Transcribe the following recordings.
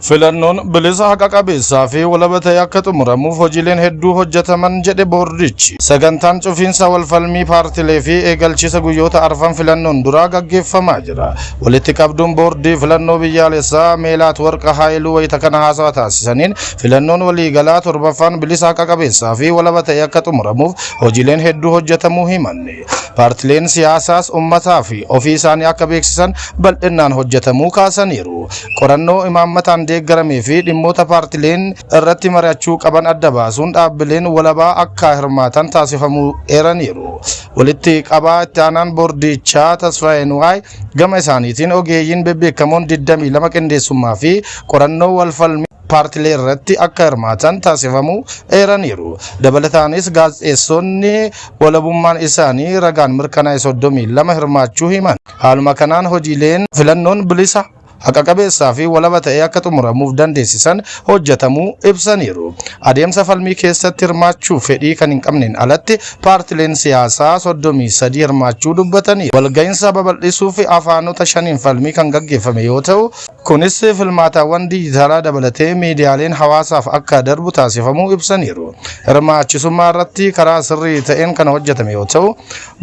filannoon bilisa haqa qabeessaa fi walabata akka xumuramuuf hojiileen hedduu hojjetaman jedhe boordichi. Sagantaan cufiinsa walfalmii paartilee fi eegalchiisa guyyoota arfan filannoon duraa gaggeeffamaa jira. Walitti qabduun boordii filannoo biyyaalessaa Meelaat Warqa Haayiluu wayita kana haasawa taasisaniin filannoon waliigalaa torbaffaan bilisa haqa qabeessaa fi walabata akka xumuramuuf hojiileen hedduu hojjetamuu himanne. Paartileen siyaasaas uummataa fi ofii isaanii akka beeksisan bal'inaan hojjetamuu kaasaniiru. Qorannoo imaammataan deeggaramee fi dhimmoota paartileen irratti mari'achuu qaban adda baasuun dhaabbileen walabaa akka hirmaatan taasifamuu eeraniiru. Walitti qabaa itti aanaan boordichaa Tasfaayee Nuwaay gama isaaniitiin ogeeyyiin bebbeekamoon 22 qindeessummaa fi qorannoo walfalmii paartilee irratti akka hirmaatan taasifamuu eeraniiru. Dabalataanis gaazexeessonni walabummaan isaanii ragaan mirkanaa'e 32 hirmaachuu himan. Haaluma kanaan hojiileen filannoon bilisa haqa qabeessaa fi walabata akka xumuramuuf dandeessisan hojjetamuu ibsaniiru. Adeemsa falmii keessatti hirmaachuu fedhii kan hin qabneen alatti paartileen siyaasaa 33 hirmaachuu dubbatanii walga'iinsa babal'isuu fi afaanota 5 falmii kan gaggeeffame yoo ta'u kunis filmaataawwan dijitaalaa dabalatee miidiyaaleen hawaasaaf akka darbu taasifamuu ibsaniiru. Hirmaachisummaa irratti karaa sirrii ta'een kan hojjetame yoo ta'u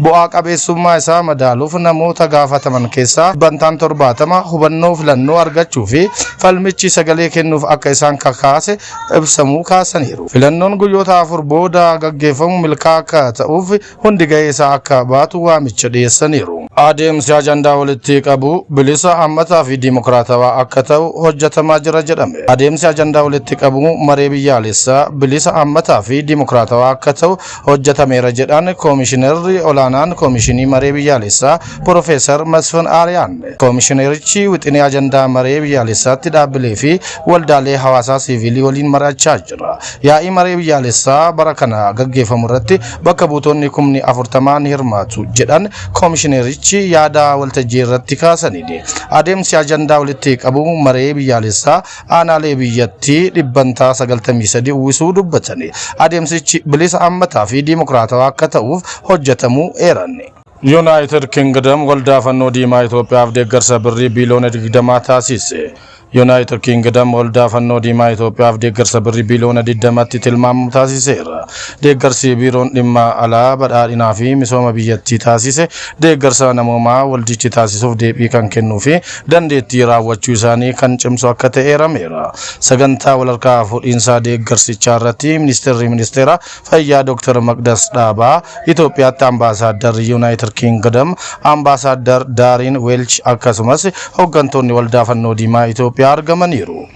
bu'aa qabeessummaa isaa madaaluuf namoota gaafataman keessaa 70% hubannoo filannoo argachuu fi falmichi sagalee kennuuf akka isaan kakaase ibsamuu kaasaniiru. Filannoon guyyoota 4 booda gaggeeffamu milkaa'aa akka ta'uuf hundi gahee isaa akka baatu waamicha dhiyeessaniiru. Adeemsi ajandaa walitti qabu bilisa hammataa fi dimokiraatawaa akka ta'u hojjetamaa jira jedhame. Adeemsi ajandaa walitti qabu maree biyyaalessaa bilisa hammataa fi dimokiraatawaa akka ta'u hojjetameera jedhan koomishinarri olaanaan koomishinii maree biyyaalessaa Profeesar Masfin Ariyaan. Koomishinarichi wixinee ajandaa maree biyyaalessaatti dhaabbilee fi waldaalee hawaasaa siviilii waliin mari'achaa jira. Yaa'ii maree biyyaalessaa bara kana gaggeeffamu irratti bakka buutonni 40 ni hirmaatu jedhan koomishinarichi yaada waltajjii irratti kaasaniidha. Adeemsi ajandaa walitti qabu maree biyyaalessaa aanaalee biyyattii 93 uwwisuu dubbatani. Adeemsichi bilisa hammataa fi dimokiraatawaa akka ta'uuf hojjetamuu eeranne. United Kingdom waldaa fannoo diimaa Itoophiyaaf deeggarsa birrii biiliyoona 20 taasise. United Kingdom waldaa fannoo diimaa Itoophiyaaf deeggarsa birrii biiliyoona 20tti tilmaamu taasiseera. Deeggarsi biiroon dhimma alaa badhaadhinaa fi misooma biyyattii taasise deeggarsa namoomaa waldichi taasisuuf deebii kan kennuu fi dandeettii raawwachuu isaanii kan cimsu akka ta'e eerameera. Sagantaa walharkaa fuudhiinsaa deeggarsichaa irratti ministeera fayyaa Dr. Maqdas Dhaabaa Itoophiyaatti ambaasaaddarri United Kingdom ambaasaadar Daarin Welch akkasumas hooggantoonni waldaa fannoo diimaa Itoophiyaa argamaniiru.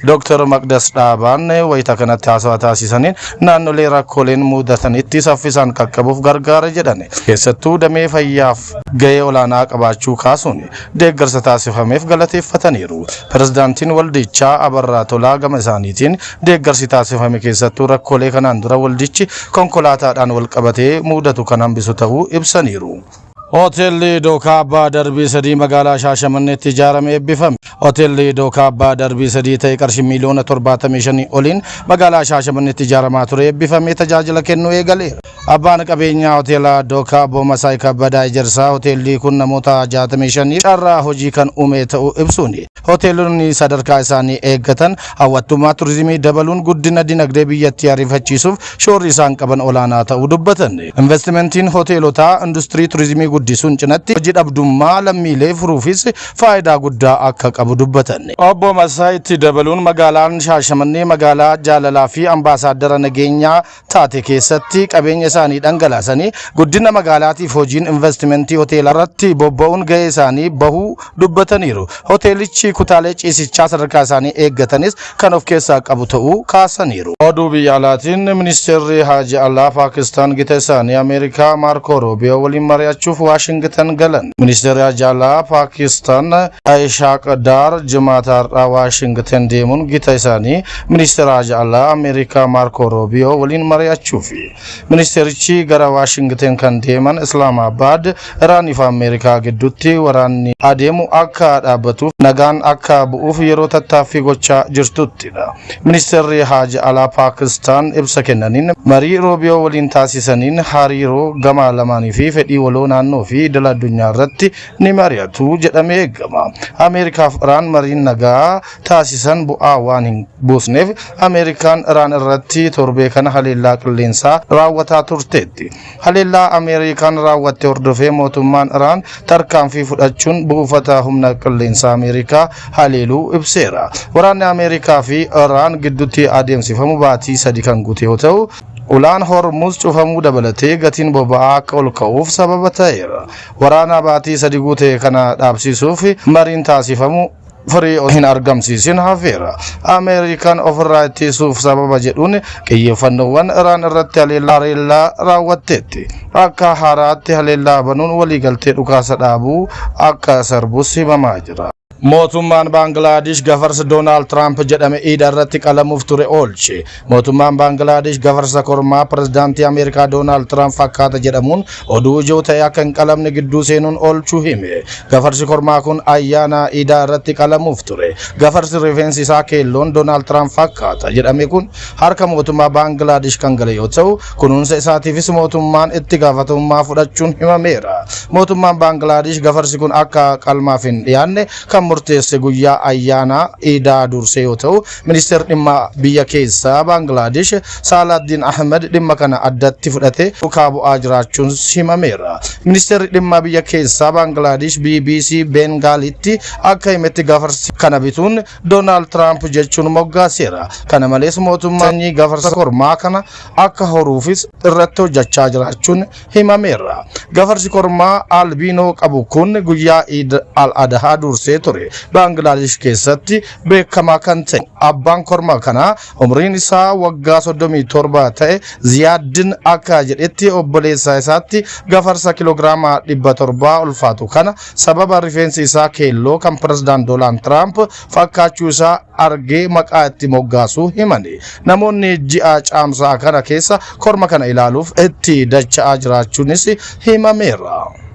Dr. Maqdas Dhaabaan wayita kanatti haasawa taasisaniin naannolee rakkooleen mudatanitti saffisaan qaqqabuuf gargaara jedhan. Keessattuu damee fayyaaf gahee olaanaa qabaachuu kaasuun deeggarsa taasifameef galateeffataniiru. Pirezidaantiin waldichaa Abarraa Tolaa gama isaaniitiin deeggarsi taasifame keessattuu rakkoolee kanaan dura waldichi konkolaataadhaan wal qabatee mudatu kan hambisu ta'uu ibsaniiru. Hoteelli Dookaa Abbaa Darbii Sadii magaalaa Shaashamanneetti ijaarame eebbifame. Hoteelli Dookaa Abbaa Darbii Sadii ta'e qarshii miliyoona 75 oliin magaalaa Shaashamanneetti ijaaramaa ture eebbifamee tajaajila kennuu eegaleera. Abbaan qabeenyaa hoteela Dookaa Boomasaay Kabbadaa Ijarsaa hoteelli kun namoota 65 carraa hojii kan uume ta'uu ibsuuni. Hoteelonni sadarkaa isaanii eeggatan hawwattummaa turizimii dabaluun guddina dinagdee biyyattii ariifachiisuuf shoorri isaan qaban olaanaa ta'uu dubbatan. Investimentiin hoteelotaa industirii turizimii guddisuun cinatti hojii dhabdummaa lammiilee furuufis faayidaa guddaa akka qabu dubbatan. Obbo Masaayitti dabaluun magaalaan Shaashamannee magaalaa jaalalaa fi ambaasaadara nageenyaa taate keessatti qabeenya isaanii dhangalaasanii guddina magaalaatiif hojiin investimentii hoteelaa irratti bobba'uun gahee isaanii bahuu dubbataniiru. Hoteelichi kutaalee ciisichaa sadarkaa isaanii eeggatanis kan of keessaa qabu ta'uu kaasaniiru. Oduu biyya alaatiin ministeerri Haaji Allaa Paakistaan gita isaanii Ameerikaa Maarko Roobiyoo waliin mari'achuuf Washington galan. Ministeerri Haaji Allaa Paakistaan Aishaa Qaddaar jimaataarraa Washington deemuun gita isaanii ministeera Haaji Allaa Ameerikaa Maarko Roobiyoo waliin mari'achuuf. Ministeerichi gara Washington kan deeman Islaamabaad Iraanii fi Ameerikaa gidduutti waraanni adeemu akka dhaabbatuuf nagaan akka bu'uuf yeroo tattaaffii gochaa jirtuttidha. Ministeerri Haaji Allaa Paakistaan ibsa kennaniin marii Roobiyoo waliin taasisaniin hariiroo gama lamaanii fi fedhii waloo naannoo filannoo fi idil addunyaa irratti ni mari'atu jedhamee eegama. Ameerikaaf Iraan mariin nagaa taasisan bu'aa waan hin buusneef Ameerikaan Iraan irratti torbee kana haleellaa qilleensaa raawwataa turteetti. Haleellaa Ameerikaan raawwatte hordofee mootummaan Iraan tarkaanfii fudhachuun buufata humna qilleensaa Ameerikaa haleeluu ibseera. Waraanni Ameerikaa fi Iraan gidduutti adeemsifamu baatii 3 kan guute yoo ta'u, ulaan Hormuz cufamuu dabalatee gatiin boba'aa akka ol ka'uuf sababa ta'eera. Waraana baatii 3 guute kana dhaabsisuuf mariin taasifamu firii hin argamsiisin hafeera. Ameerikaan ofirraa ittisuuf sababa jedhuun xiyyeeffannoowwan Iraan irratti haleellaa raawwatteetti. Akka haaraatti haleellaa banuun waliigaltee dhukaasa dhaabuu akka sarbus himamaa jira. Mootummaan Bangladesh gafarsa Donald Trump jedhame iida irratti qalamuuf ture oolche. Mootummaan Bangladesh gafarsa kormaa pirezidaantii Ameerikaa Donald Trump fakkaata jedhamuun oduu ijoo ta'e akka hin qalamne gidduu seenuun oolchuu hime. Gafarsi kormaa kun ayyaana iidaa irratti qalamuuf ture. Gafarsi rifeensi isaa keelloon Donald Trump fakkaata jedhame kun harka mootummaa Bangladesh kan gale yoo ta'u, kunuunsa isaatiifis mootummaan itti gaafatamummaa fudhachuun himameera. Mootummaan Bangladesh gafarsi kun akka qalmaaf hin dhiyaanne kan murteesse guyyaa ayyaana iidaa dursee yoo ta'u, ministeerri dhimma biyya keessaa Bangladesh Saladdin Ahmed dhimma kana addatti fudhate duukaa bu'aa jiraachuun himameera. Ministeerri dhimma biyya keessaa Bangladesh BBC Bengaalitti akka himetti gafarsi kana bituun Donald Trump jechuun moggaaseera. Kana malees mootummaan gafarsa kormaa kana akka horuufis irratti hojjechaa jiraachuun himameera. Gafarsi kormaa albiinoo qabu kun guyyaa Eid al-Adha dursee ture. Bangladesh keessatti beekamaa kan ta'e abbaan kormaa kana umriin isaa waggaa 37 ta'e Ziyaadin akka jedhetti obboleessa isaatti gafarsa kiloogiraama 700 ulfaatu kana sababa rifeensi isaa keelloo kan pirezidaant Donald Trump fakkaachuu isaa argee maqaa itti moggaasuu himani. Namoonni ji'a caamsaa kana keessa korma kana ilaaluuf itti dacha'aa jiraachuunis himameera.